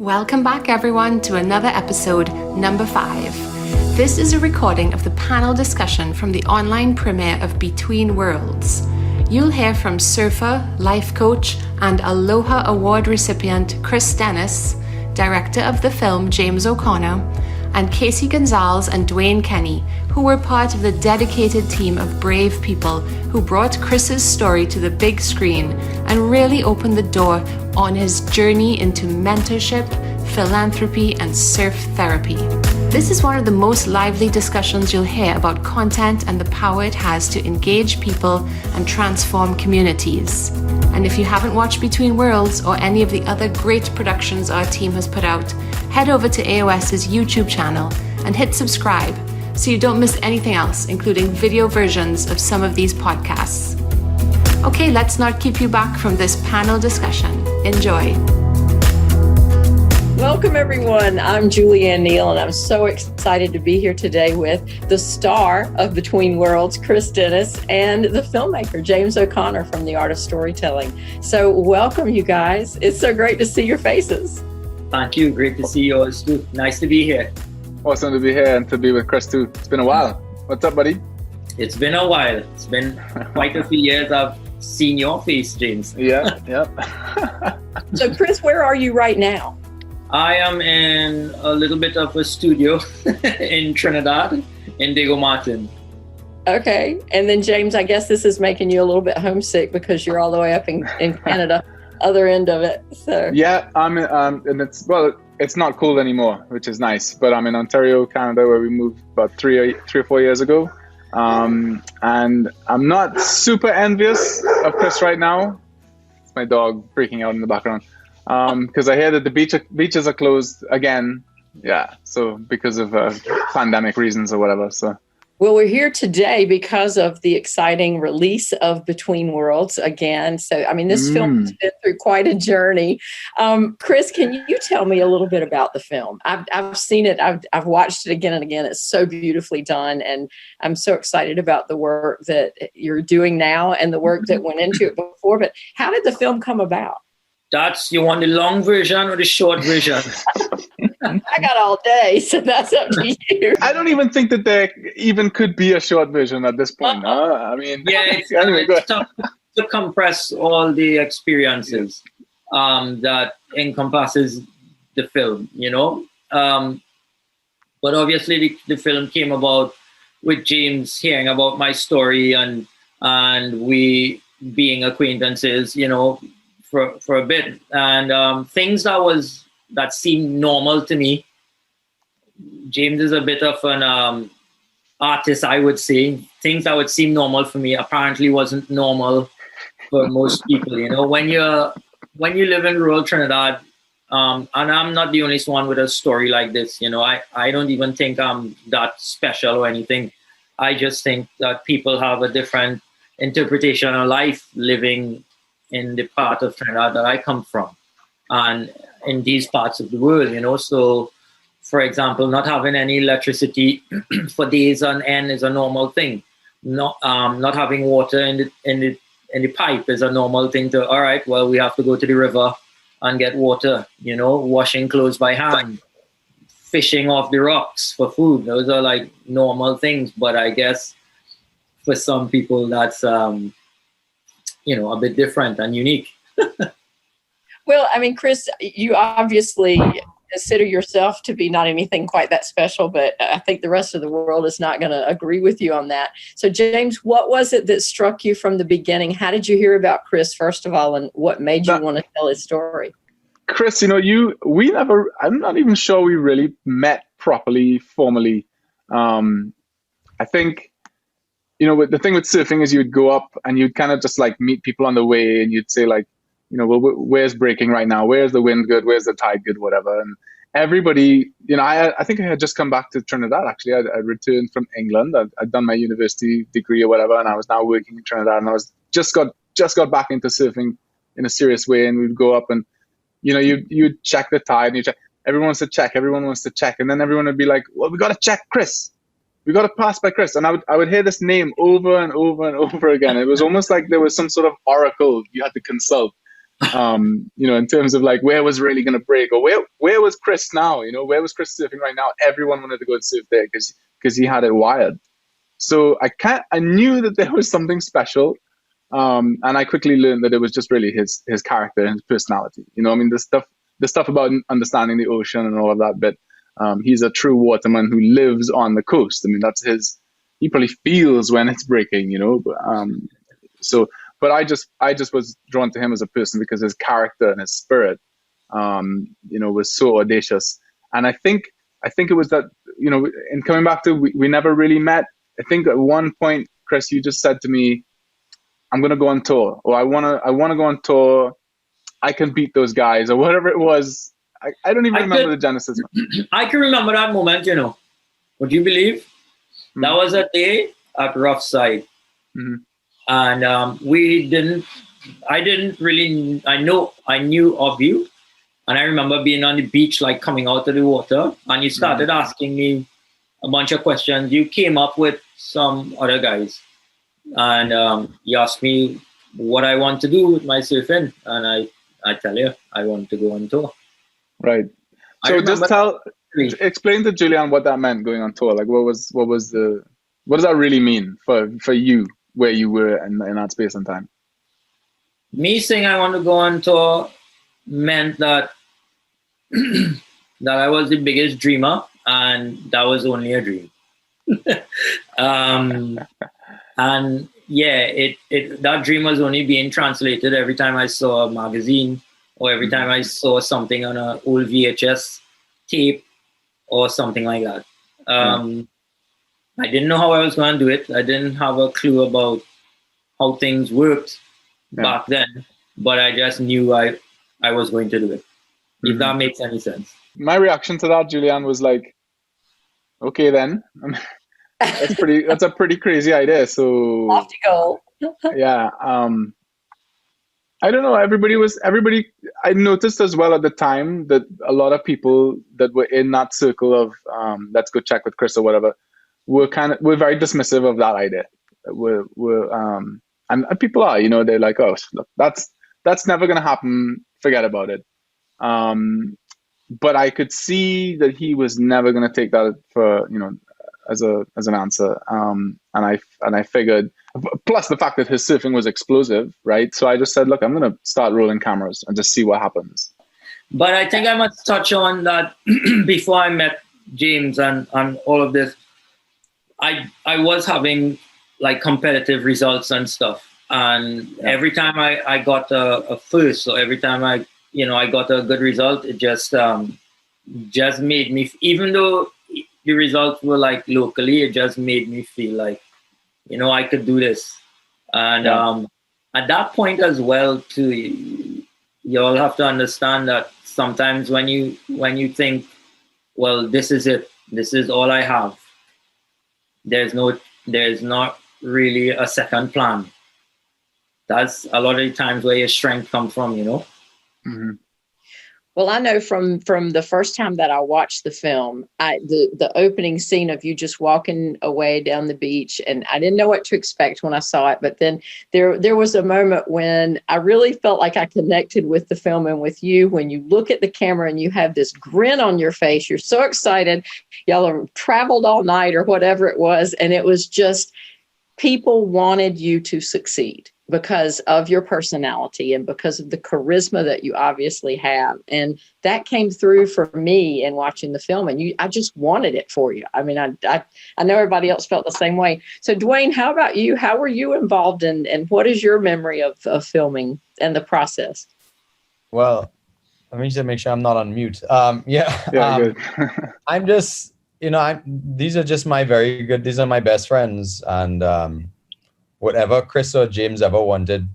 Welcome back, everyone, to another episode, number 5. This is a recording of the panel discussion from the online premiere of Between Worlds. You'll hear from surfer, life coach, and Aloha Award recipient Chris Dennis, director of the film James O'Connor, and Kacie Gonzalez and Duane Kenny, who were part of the dedicated team of brave people who brought Chris's story to the big screen and really opened the door on his journey into mentorship, philanthropy, and surf therapy. This is one of the most lively discussions you'll hear about content and the power it has to engage people and transform communities. And if you haven't watched Between Worlds or any of the other great productions our team has put out, head over to AOS's YouTube channel and hit subscribe so you don't miss anything else, including video versions of some of these podcasts. Okay, let's not keep you back from this panel discussion. Enjoy. Welcome, everyone. I'm Julianne Neal, and I'm so excited to be here today with the star of Between Worlds, Chris Dennis, and the filmmaker, James O'Connor from The Art of Storytelling. So welcome, you guys. It's so great to see your faces. Thank you. Great to see yours too. Nice to be here. Awesome to be here and to be with Chris too. It's been a while. What's up, buddy? It's been a while. It's been quite a few years I've seen your face, James. Yeah. So Chris, where are you right now? I am in a little bit of a studio in Trinidad, in Diego Martin. Okay. And then James, I guess this is making you a little bit homesick because you're all the way up in Canada, other end of it. So yeah, I'm and it's not cold anymore, which is nice. But I'm in Ontario, Canada, where we moved about three or 4 years ago. And I'm not super envious of Chris right now. It's my dog freaking out in the background. Because I hear that the beaches are closed again. Yeah, so because of pandemic reasons or whatever. So. Well, we're here today because of the exciting release of Between Worlds again. So, I mean, this film has been through quite a journey. Chris, can you tell me a little bit about the film? I've seen it. I've watched it again and again. It's so beautifully done. And I'm so excited about the work that you're doing now and the work that went into it before. But how did the film come about? You want the long version or the short version? I got all day, so that's up to you. I don't even think that there even could be a short version at this point. I mean, yeah, it's tough to compress all the experiences that encompasses the film, you know. But obviously, the film came about with James hearing about my story and we being acquaintances, you know, for a bit, and things that seemed normal to me. James is a bit of an artist, I would say. Things that would seem normal for me apparently wasn't normal for most people. You know, when you live in rural Trinidad, and I'm not the only one with a story like this. You know, I don't even think I'm that special or anything. I just think that people have a different interpretation of life living in the part of Trinidad that I come from and in these parts of the world, you know. So, for example, not having any electricity for days on end is a normal thing. Not having water in the pipe is a normal thing to, all right, well, we have to go to the river and get water, you know, washing clothes by hand, fishing off the rocks for food. Those are like normal things. But I guess for some people that's, you know, a bit different and unique. Well, I mean, Chris, you obviously consider yourself to be not anything quite that special, but I think the rest of the world is not going to agree with you on that. So, James, what was it that struck you from the beginning? How did you hear about Chris, first of all, and what made you want to tell his story? Chris, you know, I'm not even sure we really met properly, formally. I think, you know, the thing with surfing is you would go up and you'd kind of just like meet people on the way and you'd say like, you know, well, where's breaking right now? Where's the wind good? Where's the tide good? Whatever. And everybody, you know, I think I had just come back to Trinidad, actually. I returned from England. I'd done my university degree or whatever, and I was now working in Trinidad. And I was just got back into surfing in a serious way. And we'd go up and, you know, you'd check the tide and you check. Everyone wants to check. And then everyone would be like, well, we got to check Chris. We got to pass by Chris. And I would hear this name over and over and over again. It was almost like there was some sort of oracle you had to consult. In terms of like where was really going to break, or where was Chris now? Where was Chris surfing right now? Everyone wanted to go and surf there because he had it wired. So I knew that there was something special, and I quickly learned that it was just really his character and his personality. The stuff about understanding the ocean and all of that. But he's a true waterman who lives on the coast. I mean, that's he probably feels when it's breaking. But I just was drawn to him as a person because his character and his spirit, was so audacious. And I think it was that, in coming back to, we never really met. I think at one point, Chris, you just said to me, I'm going to go on tour, or I want to go on tour. I can beat those guys, or whatever it was. I don't even remember the genesis. I can remember that moment, Would you believe? Mm-hmm. That was a day at Rough Side. Mm-hmm. And I knew of you. And I remember being on the beach, like coming out of the water, and you started asking me a bunch of questions. You came up with some other guys, and you asked me what I want to do with my surfing. And I tell you, I want to go on tour. Right. So explain to Julian what that meant, going on tour. Like what does that really mean for you? Where you were in that space and time? Me saying I want to go on tour meant that that I was the biggest dreamer, and that was only a dream. And yeah, that dream was only being translated every time I saw a magazine, or every time I saw something on an old VHS tape or something like that. I didn't know how I was going to do it. I didn't have a clue about how things worked back then, but I just knew I was going to do it, if that makes any sense. My reaction to that, Julian, was like, okay, then. That's a pretty crazy idea. So off to go. Yeah. I don't know. Everybody, I noticed as well at the time that a lot of people that were in that circle of, let's go check with Chris or whatever, were very dismissive of that idea. And people are, they're like, oh, look, that's never going to happen. Forget about it. But I could see that he was never going to take that for, as an answer. And I figured, plus the fact that his surfing was explosive, right? So I just said, look, I'm going to start rolling cameras and just see what happens. But I think I must touch on that before I met James and all of this. I was having like competitive results and stuff. And every time I got a first, or every time I got a good result, it just made me, even though the results were like locally, it just made me feel like, I could do this. And at that point as well, too, you all have to understand that sometimes when you think, well, this is it, this is all I have, there's not really a second plan. That's a lot of the times where your strength comes from, Mm-hmm. Well, I know from the first time that I watched the film, the opening scene of you just walking away down the beach, and I didn't know what to expect when I saw it. But then there was a moment when I really felt like I connected with the film and with you, when you look at the camera and you have this grin on your face. You're so excited. Y'all have traveled all night or whatever it was. And it was just, people wanted you to succeed because of your personality and because of the charisma that you obviously have. And that came through for me in watching the film. And I just wanted it for you. I mean, I know everybody else felt the same way. So Duane, how about you? How were you involved in, and what is your memory of filming and the process? Well, let me just make sure I'm not on mute. Good. I'm just, these are just these are my best friends. And, whatever Chris or James ever wanted,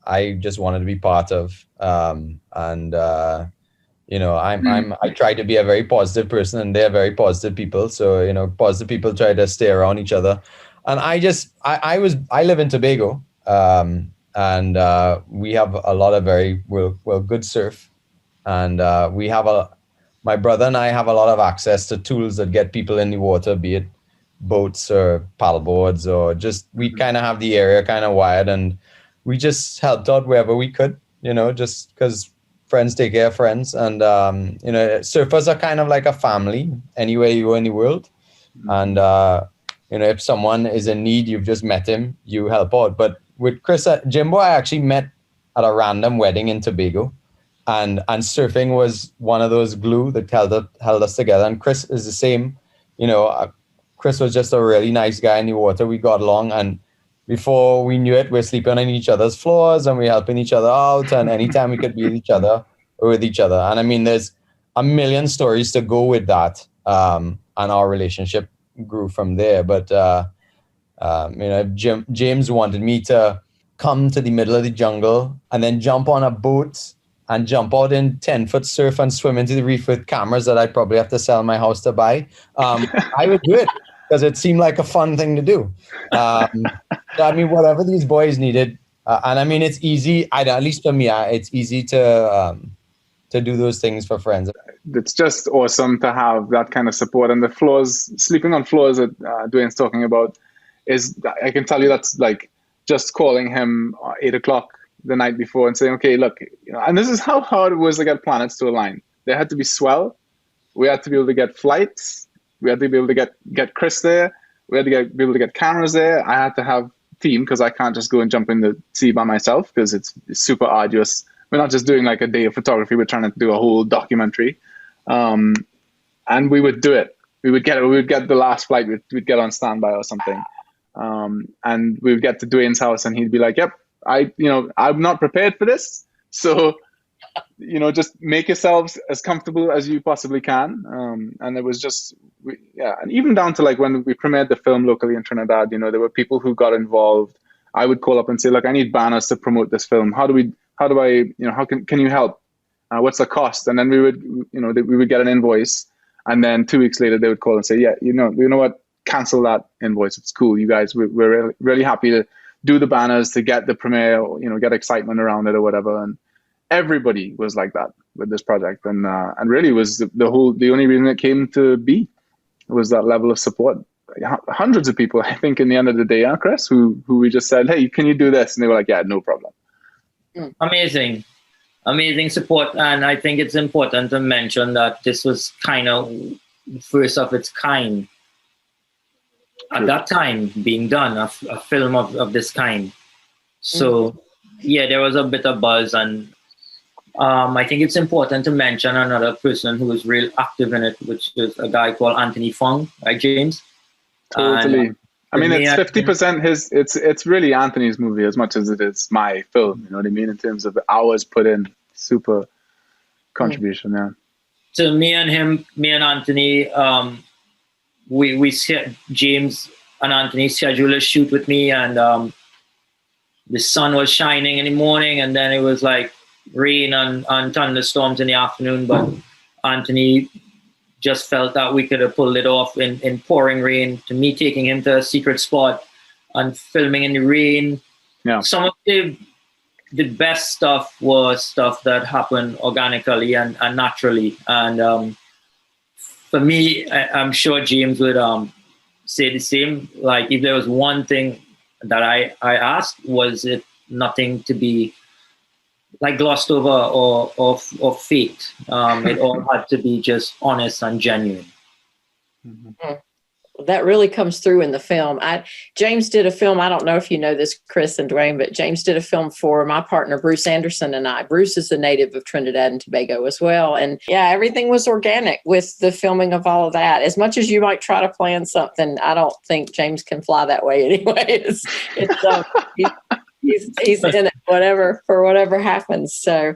I just wanted to be part of. I try to be a very positive person, and they're very positive people. So, positive people try to stay around each other. And I live in Tobago, and we have a lot of very good surf. And my brother and I have a lot of access to tools that get people in the water, be it boats or paddle boards, or just we kind of have the area kind of wired, and we just helped out wherever we could. just because friends take care of friends. And, surfers are kind of like a family anywhere you go in the world. And, if someone is in need, you've just met him, you help out. But with Chris, Jimbo, I actually met at a random wedding in Tobago. And surfing was one of those glue that held us together. And Chris is the same. Chris was just a really nice guy in the water. We got along, and before we knew it, we're sleeping on each other's floors and we're helping each other out. And anytime we could be with each other, we're with each other. And I mean, there's a million stories to go with that. And our relationship grew from there. But James wanted me to come to the middle of the jungle and then jump on a boat and jump out in 10-foot surf and swim into the reef with cameras that I'd probably have to sell my house to buy. I would do it because it seemed like a fun thing to do. So, I mean, whatever these boys needed. And I mean, it's easy, at least for me, it's easy to do those things for friends. It's just awesome to have that kind of support. And the floors, sleeping on floors that Duane's talking about, I can tell you that's like just calling him 8 o'clock the night before and saying, okay, look, and this is how hard it was to get planets to align. There had to be swell. We had to be able to get flights. We had to be able to get Chris there. We had to be able to get cameras there. I had to have a team because I can't just go and jump in the sea by myself because it's super arduous. We're not just doing like a day of photography. We're trying to do a whole documentary. And we would do it. We would get the last flight. We'd get on standby or something. And we would get to Duane's house and he'd be like, yep, I'm not prepared for this. So, just make yourselves as comfortable as you possibly can. And it was just, and even down to like when we premiered the film locally in Trinidad, there were people who got involved. I would call up and say, look, I need banners to promote this film. How can you help? What's the cost? And then we would get an invoice. And then 2 weeks later, they would call and say, yeah, you know what? Cancel that invoice. It's cool. You guys, we're really, really happy to do the banners, to get the premiere, get excitement around it or whatever. And everybody was like that with this project. And really was the only reason it came to be was that level of support. Hundreds of people, I think, in the end of the day, Chris, who we just said, hey, can you do this? And they were like, yeah, no problem. Amazing support. And I think it's important to mention that this was kind of first of its kind at that time being done, a film of this kind. So yeah, there was a bit of buzz. And I think it's important to mention another person who was real active in it, which is a guy called Anthony Fong, right, James? Totally. I mean, it's 50% it's really Anthony's movie as much as it is my film, you know what I mean? In terms of the hours put in, super contribution, yeah. So me and Anthony, James and Anthony scheduled a shoot with me, and the sun was shining in the morning, and then it was like rain and thunderstorms in the afternoon, but Anthony just felt that we could have pulled it off in pouring rain, to me taking him to a secret spot and filming in the rain. Yeah. Some of the best stuff was stuff that happened organically and naturally. And for me, I'm sure James would say the same. Like, if there was one thing that I asked, was it nothing to be like glossed over or faked. It all had to be just honest and genuine. Mm-hmm. That really comes through in the film. James did a film. I don't know if you know this, Chris and Duane, but James did a film for my partner, Bruce Anderson, and I. Bruce is a native of Trinidad and Tobago as well. And yeah, everything was organic with the filming of all of that. As much as you might try to plan something, I don't think James can fly that way anyway. He's in it, whatever happens. So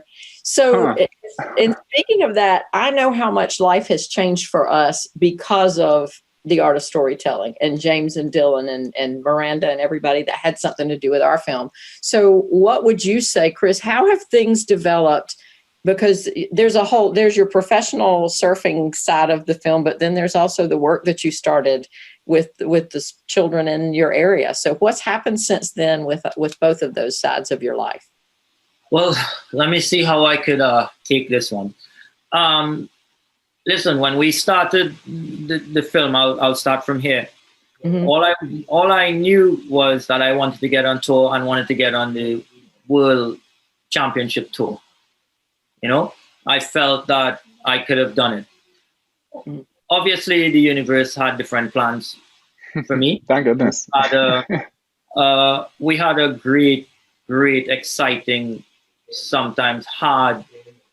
in speaking of that, I know how much life has changed for us because of the art of storytelling, and James and Dylan and Miranda and everybody that had something to do with our film. So what would you say, Chris, how have things developed? Because there's your professional surfing side of the film, but then there's also the work that you started with the children in your area. So what's happened since then with both of those sides of your life? Well, let me see how I could take this one. Listen, when we started the film, I'll start from here. Mm-hmm. All I knew was that I wanted to get on tour and wanted to get on the world championship tour. You know, I felt that I could have done it. Obviously, the universe had different plans for me. Thank goodness. We had a great, exciting, sometimes hard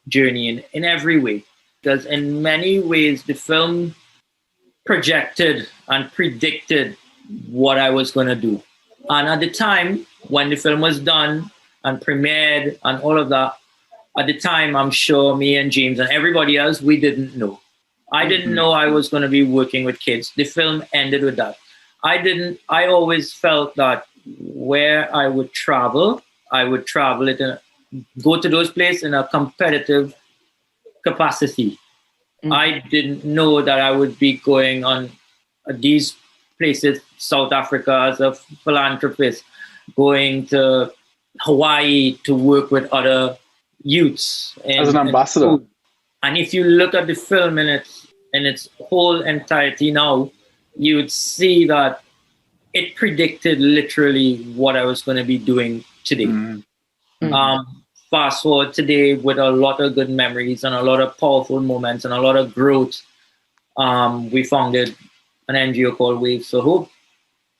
journey in every way. Because in many ways, the film projected and predicted what I was going to do. And at the time, when the film was done and premiered and all of that, at the time, I'm sure me and James and everybody else, we didn't know. I didn't know I was going to be working with kids. The film ended with that. I always felt that where I would travel it go to those places in a competitive capacity. I didn't know that I would be going on these places, South Africa as a philanthropist, going to Hawaii to work with other youths. As an ambassador. And if you look at the film in its whole entirety now, you would see that it predicted literally what I was going to be doing today. Fast forward today with a lot of good memories and a lot of powerful moments and a lot of growth. We founded an NGO called Waves for Hope.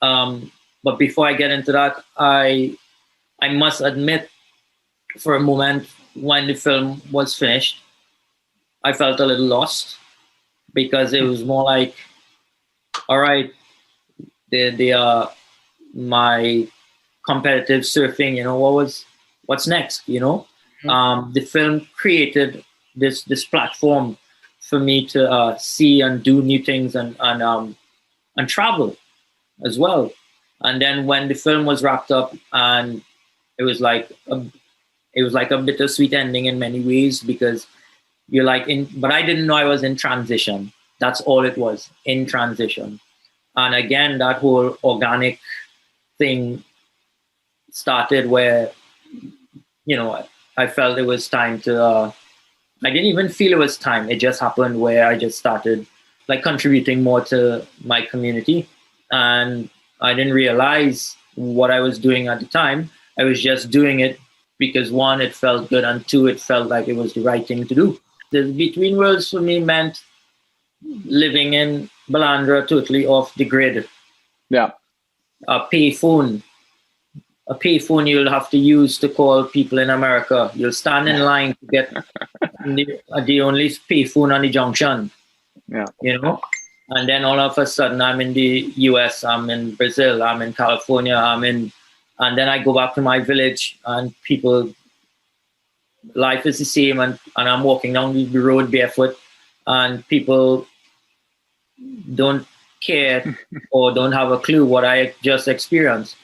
But before I get into that, I must admit, for a moment, when the film was finished, I felt a little lost, because it was more like, all right, they are my competitive surfing, you know, what's next, you know? The film created this platform for me to see and do new things and travel as well. And then when the film was wrapped up, and it was like a bittersweet ending in many ways, because you're like but I didn't know I was in transition. That's all it was, in transition. And again, that whole organic thing started where, you know, I felt it was time to, I didn't even feel it was time. It just happened where I just started like contributing more to my community. And I didn't realize what I was doing at the time. I was just doing it because, one, it felt good, and two, it felt like it was the right thing to do. The Between Worlds for me meant living in Balandra totally off the grid. Yeah. A payphone you'll have to use to call people in America. You'll stand in line to get the only payphone on the junction. Yeah. You know? And then all of a sudden I'm in the US, I'm in Brazil, I'm in California, and then I go back to my village, and people, life is the same, and I'm walking down the road barefoot, and people don't care or don't have a clue what I just experienced.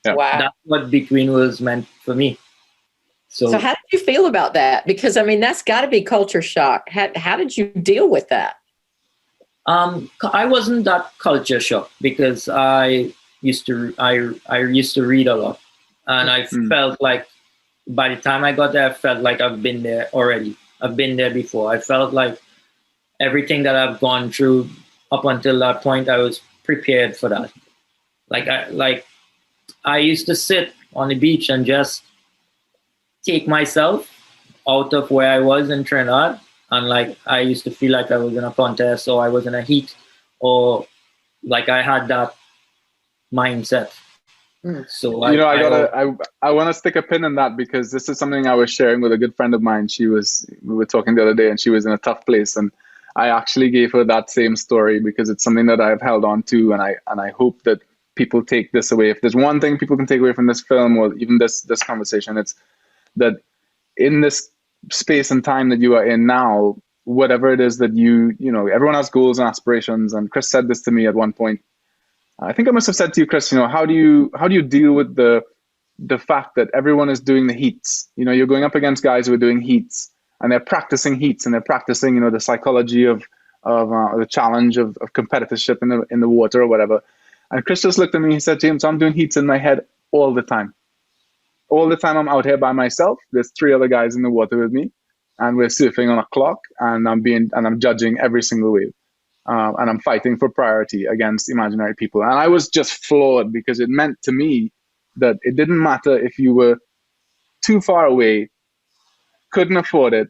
Yeah. Wow. That's what Between Worlds meant for me. So how did you feel about that? Because, I mean, that's got to be culture shock. How did you deal with that? I wasn't that culture shocked, because I used to read a lot, and I felt like by the time I got there, I felt like I've been there already. I've been there before. I felt like everything that I've gone through up until that point, I was prepared for that. I used to sit on the beach and just take myself out of where I was in Trinidad. And like, I used to feel like I was in a contest, or I was in a heat, or like I had that mindset. So I want to stick a pin in that, because this is something I was sharing with a good friend of mine. We were talking the other day, and she was in a tough place, and I actually gave her that same story, because it's something that I've held on to, and I hope that people take this away. If there's one thing people can take away from this film, or even this conversation, it's that in this space and time that you are in now, whatever it is that you know, everyone has goals and aspirations. And Chris said this to me at one point. I think I must have said to you, Chris, you know, how do you deal with the fact that everyone is doing the heats? You know, you're going up against guys who are doing heats, and they're practicing heats, and they're practicing, you know, the psychology of the challenge of competitorship in the water or whatever. And Chris just looked at me and he said, James, I'm doing heats in my head all the time. All the time I'm out here by myself. There's 3 other guys in the water with me, and we're surfing on a clock, and I'm judging every single wave. And I'm fighting for priority against imaginary people. And I was just floored, because it meant to me that it didn't matter if you were too far away couldn't afford it,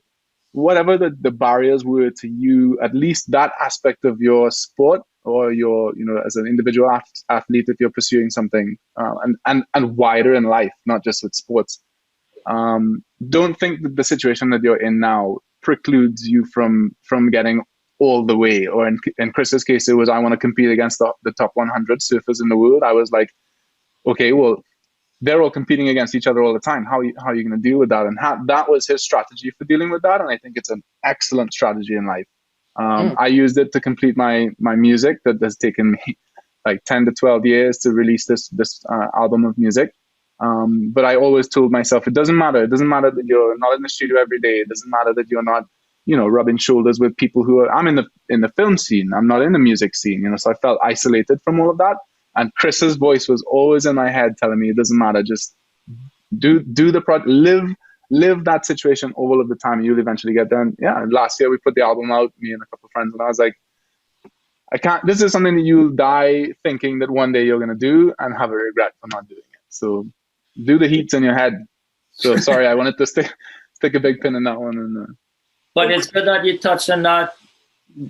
whatever the barriers were to you, at least that aspect of your sport or your, as an individual athlete, if you're pursuing something and wider in life, not just with sports. Don't think that the situation that you're in now precludes you from getting all the way. Or in Chris's case, it was, I want to compete against the top 100 surfers in the world. I was like, okay, well, they're all competing against each other all the time. How are you going to deal with that? And that was his strategy for dealing with that. And I think it's an excellent strategy in life. I used it to complete my music that has taken me like 10 to 12 years to release this album of music. But I always told myself, it doesn't matter. It doesn't matter that you're not in the studio every day. It doesn't matter that you're not, rubbing shoulders with people who are, I'm in the film scene. I'm not in the music scene, so I felt isolated from all of that. And Chris's voice was always in my head telling me, it doesn't matter. Just do the project, live that situation all of the time, and you'll eventually get there. And yeah, last year we put the album out, me and a couple of friends, and I was like, this is something that you'll die thinking that one day you're going to do and have a regret for not doing it. So do the heats in your head. So sorry, I wanted to stick a big pin in that one. But it's good that you touched on that,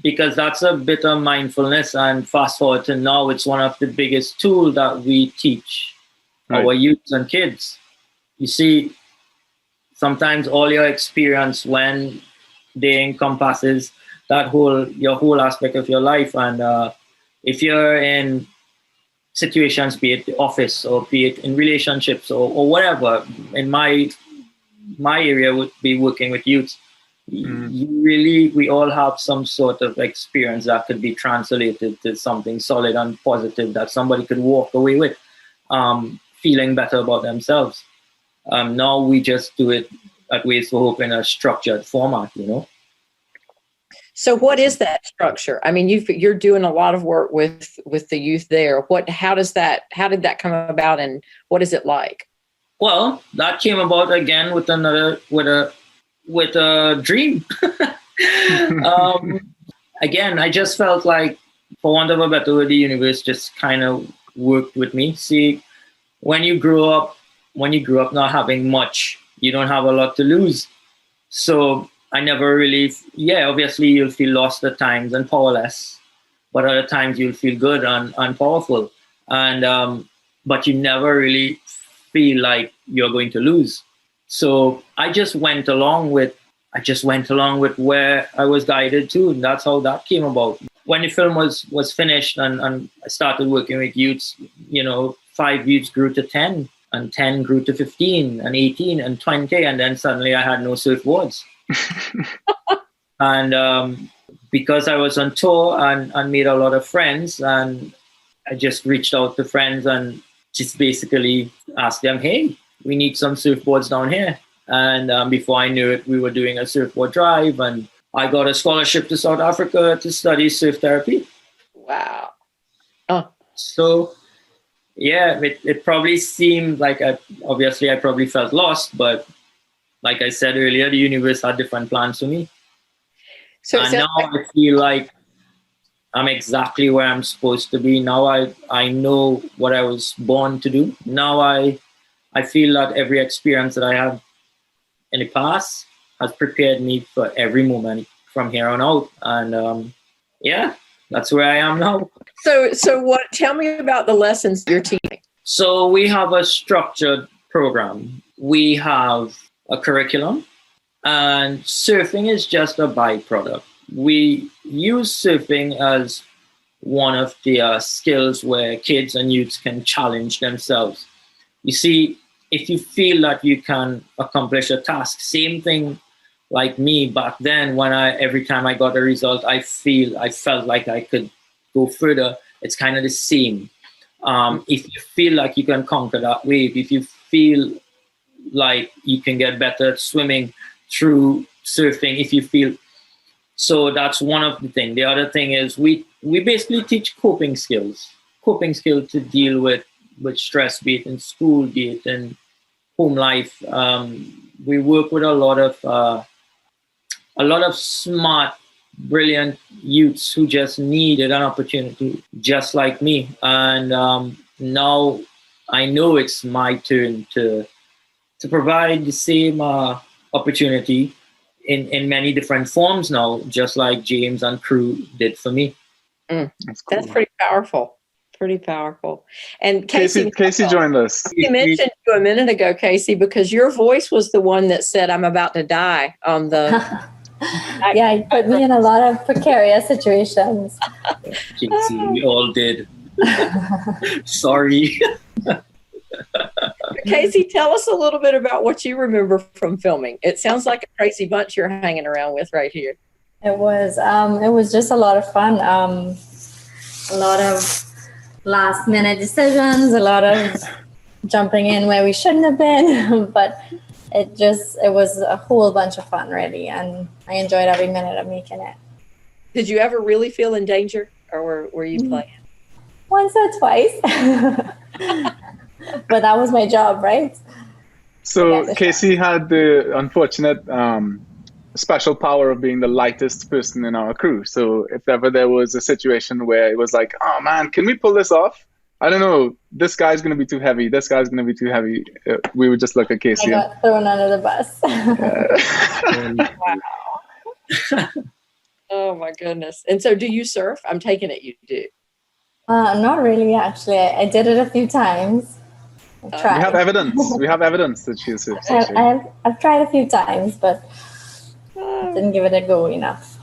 because that's a bit of mindfulness. And fast forward to now, it's one of the biggest tools that we teach our youth and kids. You see, sometimes all your experience, when they encompasses your whole aspect of your life. And if you're in situations, be it the office or be it in relationships or whatever, in my area would be working with youth. We all have some sort of experience that could be translated to something solid and positive that somebody could walk away with, feeling better about themselves. Now we just do it at Ways for Hope in a structured format, So what is that structure? I mean, you're doing a lot of work with the youth there. How did that come about, and what is it like? Well, that came about again with a dream. Again, I just felt like, for want of a better word, the universe just kind of worked with me. See, when you grew up not having much, you don't have a lot to lose. So I never really, obviously you'll feel lost at times and powerless, but other times you'll feel good and powerful. And but you never really feel like you're going to lose. So I just went along with where I was guided to, and that's how that came about. When the film was finished and I started working with youths, 5 youths grew to 10, and 10 grew to 15, and 18, and 20, and then suddenly I had no surfboards. And because I was on tour and made a lot of friends, and I just reached out to friends and just basically asked them, hey, we need some surfboards down here. And before I knew it, we were doing a surfboard drive, and I got a scholarship to South Africa to study surf therapy. Wow. So, yeah, it probably seemed like, obviously I probably felt lost, but like I said earlier, the universe had different plans for me. And now I feel like I'm exactly where I'm supposed to be. Now I know what I was born to do. Now I feel that every experience that I have in the past has prepared me for every moment from here on out. And that's where I am now. So tell me about the lessons you're teaching. So we have a structured program. We have a curriculum, and surfing is just a byproduct. We use surfing as one of the skills where kids and youths can challenge themselves. You see, if you feel that you can accomplish a task, same thing like me back then, when every time I got a result, I felt like I could go further. It's kind of the same. If you feel like you can conquer that wave, if you feel like you can get better at swimming through surfing, if you feel, so that's one of the things. The other thing is we basically teach coping skills to deal with stress, be it in school, be it in home life. We work with a lot of smart, brilliant youths who just needed an opportunity, just like me. And now I know it's my turn to provide the same opportunity in many different forms now, just like James and crew did for me. That's pretty powerful. Pretty powerful. And Kacie joined us. You mentioned you a minute ago, Kacie, because your voice was the one that said, "I'm about to die" on the. Yeah, it put me in a lot of precarious situations. Kacie, we all did. Sorry. Kacie, tell us a little bit about what you remember from filming. It sounds like a crazy bunch you're hanging around with right here. It was just a lot of fun. A lot of last minute decisions, a lot of jumping in where we shouldn't have been, but it was a whole bunch of fun, really, and I enjoyed every minute of making it. Did you ever really feel in danger, or were you playing? Once or twice. But that was my job, right? So Kacie had the unfortunate special power of being the lightest person in our crew. So if ever there was a situation where it was like, oh man, can we pull this off? I don't know, this guy's going to be too heavy. This guy's going to be too heavy. We would just look at Kacie. I got thrown under the bus. Wow. Oh my goodness. And so do you surf? I'm taking it you do. Not really, actually. I did it a few times. We have evidence. We have evidence that she surfs. I've tried a few times, but didn't give it a go enough.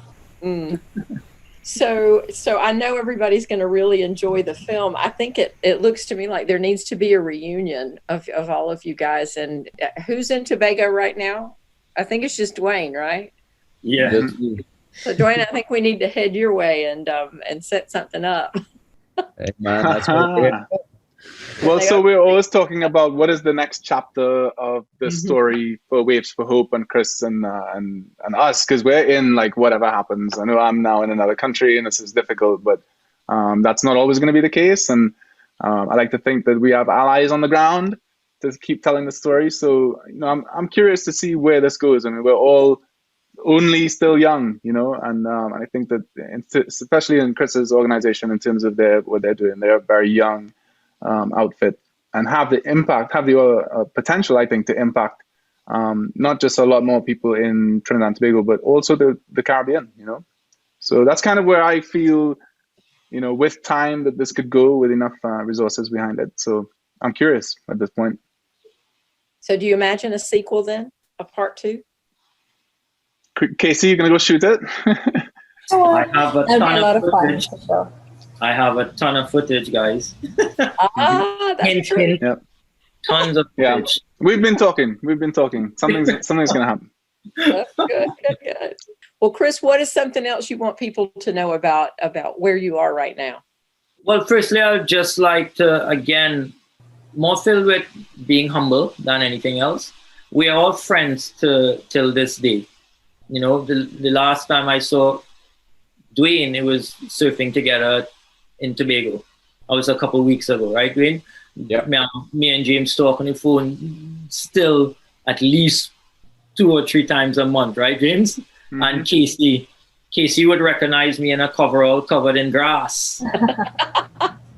So I know everybody's going to really enjoy the film. I think it looks to me like there needs to be a reunion of all of you guys. And who's in Tobago right now? I think it's just Duane, right? Yeah. So Duane, I think we need to head your way and set something up. Hey, man, that's what Well, so we're always talking about what is the next chapter of the story for Waves for Hope and Chris and us, because we're in like whatever happens. I know I'm now in another country and this is difficult, but that's not always going to be the case. And I like to think that we have allies on the ground to keep telling the story. So I'm curious to see where this goes. I mean, we're all only still young, and I think that especially in Chris's organization, in terms of what they're doing, they're a very young outfit and have the potential, I think, to impact not just a lot more people in Trinidad and Tobago, but also the Caribbean, So that's kind of where I feel, with time that this could go with enough resources behind it. So I'm curious at this point. So do you imagine a sequel then, a part 2? Kacie, you're going to go shoot it? I have a ton lot of of fun, footage. for sure. I have a ton of footage, guys. That's true. Yep. Tons of footage. We've been talking. Something's going to happen. That's good. Well, Chris, what is something else you want people to know about where you are right now? Well, firstly, I would just like to, again, more filled with being humble than anything else. We are all friends till this day. The last time I saw Duane, it was surfing together in Tobago. I was a couple of weeks ago, right, Duane? Yeah. Me and James talk on the phone still at least 2 or 3 times a month, right, James? Mm-hmm. And Kacie would recognize me in a coverall covered in grass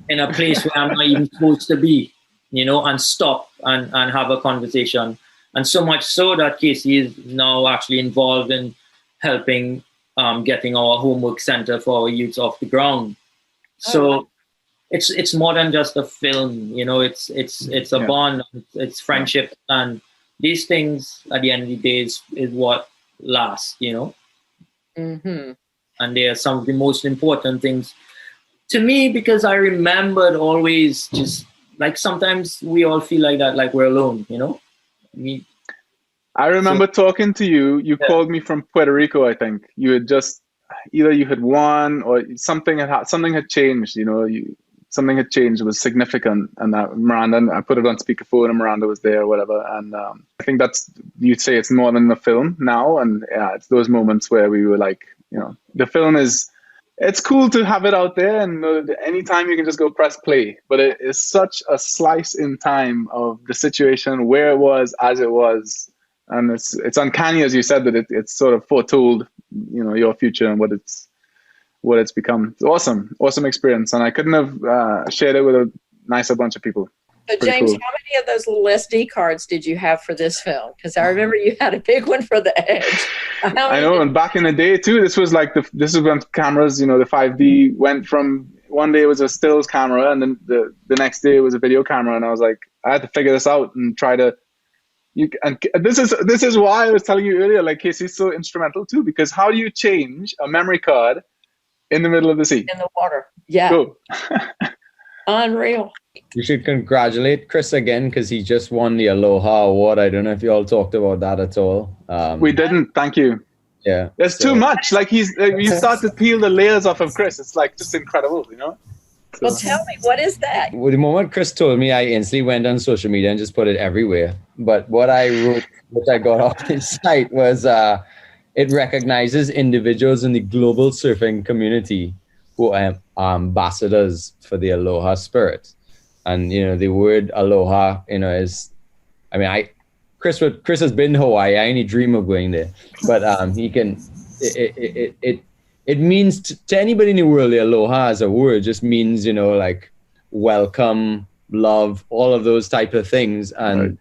in a place where I'm not even supposed to be, and stop and have a conversation. And so much so that Kacie is now actually involved in helping getting our homework center for our youth off the ground. So it's more than just a film, it's a bond, it's friendship, and these things at the end of the day is what lasts, Mm-hmm. And they are some of the most important things to me, because I remembered always just like sometimes we all feel like that, like we're alone, I remember talking to you. You called me from Puerto Rico, I think. You had just either you had won or something had changed. Something had changed. It was significant, and Miranda. I put it on speakerphone, and Miranda was there, or whatever. And I think you'd say it's more than the film now. And it's those moments where we were like, the film is. It's cool to have it out there, and anytime you can just go press play. But it is such a slice in time of the situation, where it was, as it was. And it's uncanny, as you said, that it's sort of foretold, your future and what it's become. It's awesome experience, and I couldn't have shared it with a nicer bunch of people. So, Pretty James, cool. how many of those little SD cards did you have for this film? Because I remember you had a big one for The Edge. I know, and back in the day too, this was like this is when cameras, the 5D went from one day it was a stills camera, and then the next day it was a video camera, and I was like, I had to figure this out and try to. And this is why I was telling you earlier, like Kacie's so instrumental too, because how do you change a memory card in the middle of the sea? In the water. Yeah. Cool. Unreal. You should congratulate Chris again because he just won the Aloha Award. I don't know if you all talked about that at all. We didn't. Thank you. Yeah. There's too much. Like you start to peel the layers off of Chris. It's like just incredible, So. Well, tell me, what is that? Well, the moment Chris told me, I instantly went on social media and just put it everywhere. But what I wrote, which I got off his site, was it recognizes individuals in the global surfing community who are ambassadors for the Aloha spirit. And, the word Aloha, is, Chris has been to Hawaii. I only dream of going there. But he can, it means to anybody in the world, the Aloha as a word just means, like welcome, love, all of those type of things. And,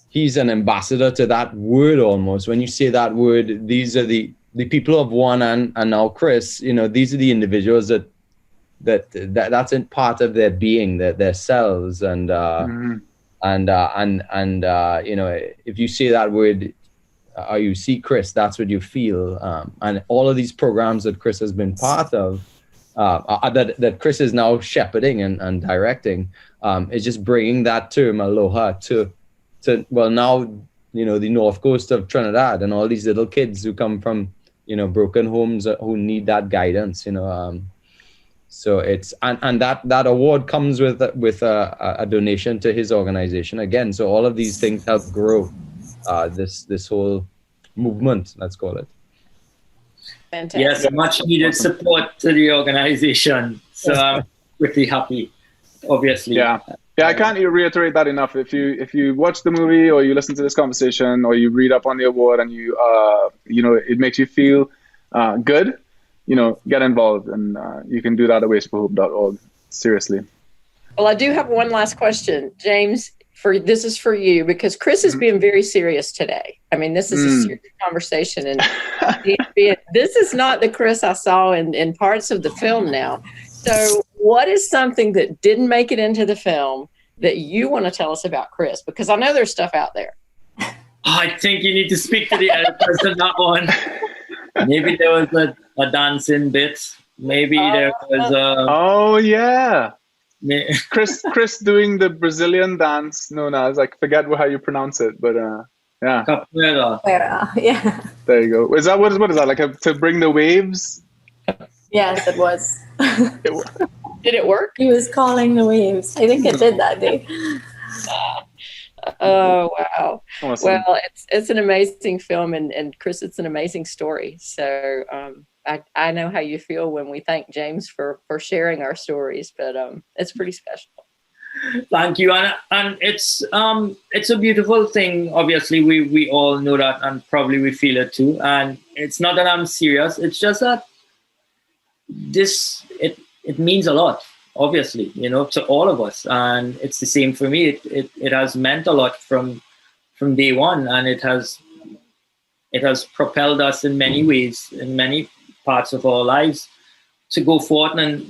he's an ambassador to that word almost. When you say that word, these are the people of one and now Chris, these are the individuals that's in part of their being, their selves. And, if you say that word, or you see Chris, that's what you feel. And all of these programs that Chris has been part of, that Chris is now shepherding and directing, is just bringing that term Aloha to now, the north coast of Trinidad and all these little kids who come from, broken homes who need that guidance, So it's, and that award comes with a donation to his organization again. So all of these things help grow this whole movement, let's call it. Fantastic. Yes, much needed support to the organization. So I'm pretty happy, obviously. Yeah, I can't reiterate that enough. If you watch the movie or you listen to this conversation or you read up on the award and you it makes you feel good, get involved, and you can do that at wasteforhope.org. Seriously. Well, I do have one last question, James. This is for you, because Chris is being very serious today. This is a serious conversation, and this is not the Chris I saw in parts of the film now. So what is something that didn't make it into the film that you want to tell us about Chris? Because I know there's stuff out there. I think you need to speak to the editors on that one. Maybe there was a dancing bit. Maybe there was a... Oh, yeah. Chris doing the Brazilian dance known as, I forget how you pronounce it, but yeah. Capoeira. Yeah. There you go. Is that what is that? Like to bring the waves? Yes, it was. Did it work? He was calling the waves. I think it did that day. Oh, wow. Awesome. Well, it's an amazing film, and Chris, it's an amazing story. So I know how you feel when we thank James for sharing our stories, but it's pretty special. Thank you, and it's a beautiful thing. Obviously, we all know that, and probably we feel it too. And it's not that I'm serious; it's just that it means a lot. Obviously, to all of us, and it's the same for me. It has meant a lot from day one, and it has propelled us in many ways, in many parts of our lives, to go forward and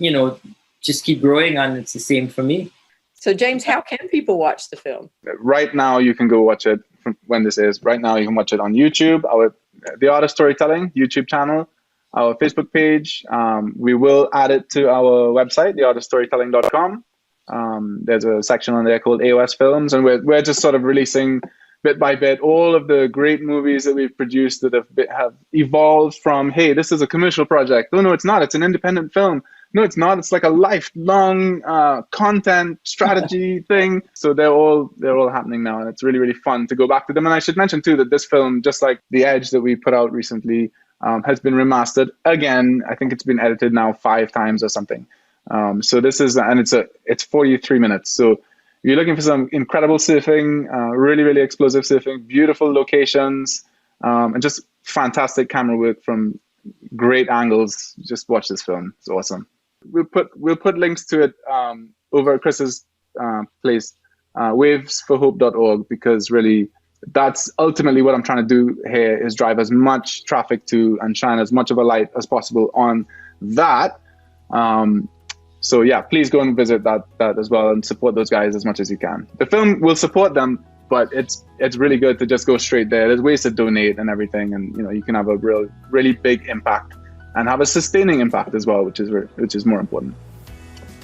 just keep growing. And it's the same for me. So, James, how can people watch the film? Right now, you can go watch it when this is. Right now, you can watch it on YouTube, the Art of Storytelling YouTube channel, our Facebook page. We will add it to our website, theartofstorytelling.com. There's a section on there called AOS Films, and we're just sort of releasing bit by bit all of the great movies that we've produced that have evolved from, hey, this is a commercial project. Oh, no, it's not. It's an independent film. No, it's not. It's like a lifelong content strategy thing. So they're all happening now, and it's really, really fun to go back to them. And I should mention too that this film, just like The Edge that we put out recently, has been remastered again. I think it's been edited now 5 times or something. So this is, and it's 43 minutes. So if you're looking for some incredible surfing, really, really explosive surfing, beautiful locations, and just fantastic camera work from great angles, just watch this film. It's awesome. We'll put links to it over at Chris's place, wavesforhope.org, because really that's ultimately what I'm trying to do here, is drive as much traffic to and shine as much of a light as possible on that. So yeah, please go and visit that as well and support those guys as much as you can. The film will support them, but it's really good to just go straight there. There's ways to donate and everything, and you can have a really big impact and have a sustaining impact as well, which is more important.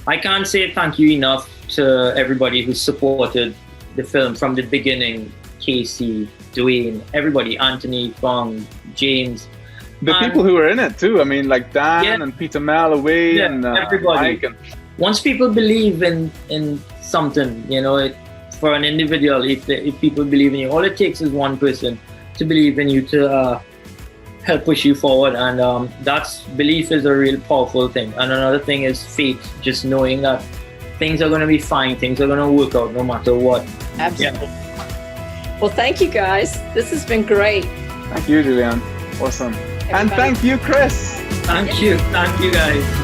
I can't say thank you enough to everybody who supported the film from the beginning. Kacie, Duane, everybody, Anthony, Fong, James. The people who were in it too. I mean, like Dan and Peter Malaway and everybody. Mike. Once people believe in something, for an individual, if people believe in you, all it takes is one person to believe in you to help push you forward. And belief is a real powerful thing. And another thing is faith, just knowing that things are going to be fine, things are going to work out no matter what. Absolutely. Well, thank you guys. This has been great. Thank you, Julianne. Awesome. And thank you, Chris. Thank you guys.